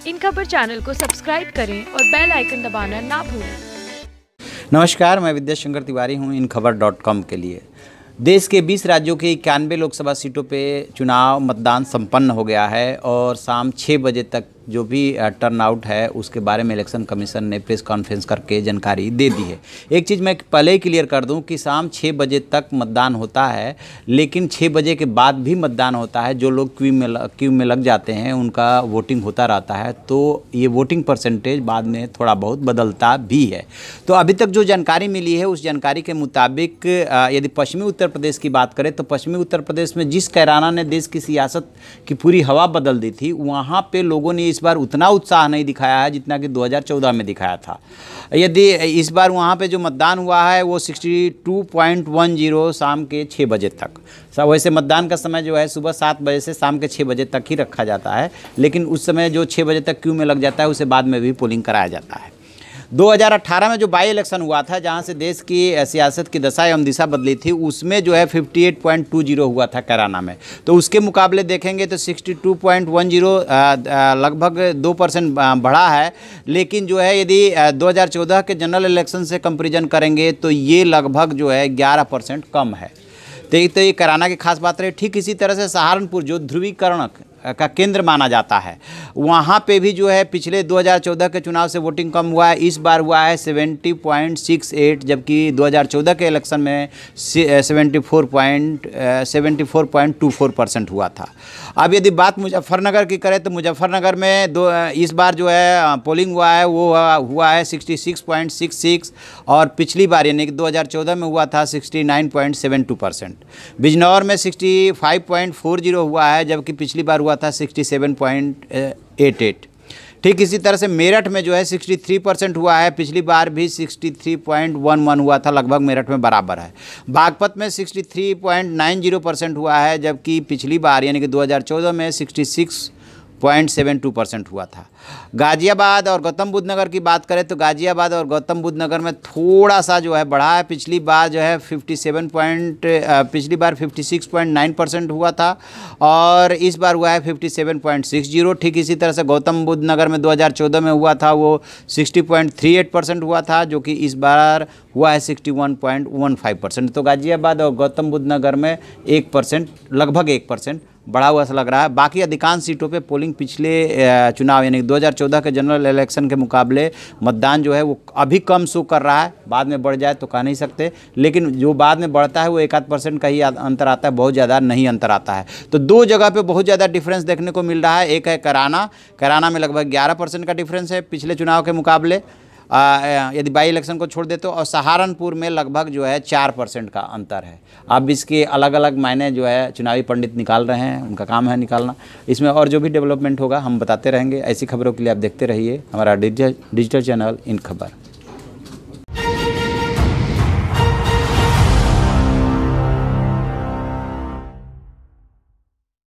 इन खबर चैनल को सब्सक्राइब करें और बेल आइकन दबाना ना भूलें। नमस्कार, मैं विद्याशंकर तिवारी हूं इन खबर.com के लिए। देश के 20 राज्यों के 91 लोकसभा सीटों पे चुनाव मतदान संपन्न हो गया है और शाम 6 बजे तक जो भी टर्नआउट है उसके बारे में इलेक्शन कमीशन ने प्रेस कॉन्फ्रेंस करके जानकारी दे दी है। एक चीज़ मैं पहले ही क्लियर कर दूं कि शाम 6 बजे तक मतदान होता है, लेकिन 6 बजे के बाद भी मतदान होता है। जो लोग क्यू में लग जाते हैं उनका वोटिंग होता रहता है, तो ये वोटिंग परसेंटेज बाद में थोड़ा बहुत बदलता भी है। तो अभी तक जो जानकारी मिली है उस जानकारी के मुताबिक यदि पश्चिमी उत्तर प्रदेश की बात करें तो पश्चिमी उत्तर प्रदेश में जिस कैराना ने देश की सियासत की पूरी हवा बदल दी थी, वहाँ पे लोगों ने इस बार उतना उत्साह नहीं दिखाया है जितना कि 2014 में दिखाया था। यदि इस बार वहाँ पे जो मतदान हुआ है वो 62.10 शाम के 6 बजे तक। वैसे मतदान का समय जो है सुबह 7 बजे से शाम के 6 बजे तक ही रखा जाता है, लेकिन उस समय जो 6 बजे तक क्यू में लग जाता है उसे बाद में भी पोलिंग कराया जाता है। 2018 में जो बाई इलेक्शन हुआ था, जहां से देश की सियासत की दशा एवं दिशा बदली थी, उसमें जो है 58.20 हुआ था कैराना में। तो उसके मुकाबले देखेंगे तो 62.10 लगभग 2% बढ़ा है। लेकिन जो है यदि 2014 के जनरल इलेक्शन से कंपेरिजन करेंगे तो ये लगभग जो है 11% कम है। तो ये कैराना की खास बात रही। ठीक इसी तरह से सहारनपुर जो ध्रुवीकरण का केंद्र माना जाता है, वहाँ पे भी जो है पिछले 2014 के चुनाव से वोटिंग कम हुआ है। इस बार हुआ है 70.68, जबकि 2014 के इलेक्शन में 74.24% हुआ था। अब यदि बात मुजफ्फरनगर की करें तो मुजफ्फरनगर में इस बार जो है पोलिंग हुआ है वो हुआ है 66.66 और पिछली बार यानी कि 2014 में हुआ था 69.72%। बिजनौर में 65.40 हुआ है, जबकि पिछली बार हुआ था 67.88। ठीक इसी तरह से मेरठ में जो है 63% हुआ है, पिछली बार भी 63.11 हुआ था, लगभग मेरठ में बराबर है। बागपत में 63.90% हुआ है, जबकि पिछली बार यानी कि 2014 में 66.72% हुआ था। गाजियाबाद और गौतम बुद्ध नगर की बात करें तो गाजियाबाद और गौतम बुद्ध नगर में थोड़ा सा जो है बढ़ा है। पिछली बार जो है 56.9% हुआ था और इस बार हुआ है 57.60। ठीक इसी तरह से गौतम बुद्ध नगर में 2014 में हुआ था वो 60.38% हुआ था, जो कि इस बार हुआ है 61.15%। तो गाजियाबाद और गौतम बुद्ध नगर में 1%, लगभग 1% बढ़ा हुआ सा लग रहा है। बाकी अधिकांश सीटों पे पोलिंग पिछले चुनाव यानी 2014 के जनरल इलेक्शन के मुकाबले मतदान जो है वो अभी कम शो कर रहा है। बाद में बढ़ जाए तो कह नहीं सकते, लेकिन जो बाद में बढ़ता है वो 1-8% का ही अंतर आता है, बहुत ज़्यादा नहीं अंतर आता है। तो दो जगह पे बहुत ज़्यादा डिफरेंस देखने को मिल रहा है। एक है कैराना में लगभग 11% का डिफरेंस है पिछले चुनाव के मुकाबले, यदि बाई इलेक्शन को छोड़ दे तो, और सहारनपुर में लगभग जो है 4% का अंतर है। अब इसके अलग अलग मायने जो है चुनावी पंडित निकाल रहे हैं, उनका काम है निकालना। इसमें और जो भी डेवलपमेंट होगा हम बताते रहेंगे। ऐसी खबरों के लिए आप देखते रहिए हमारा डिजिटल चैनल इन खबर।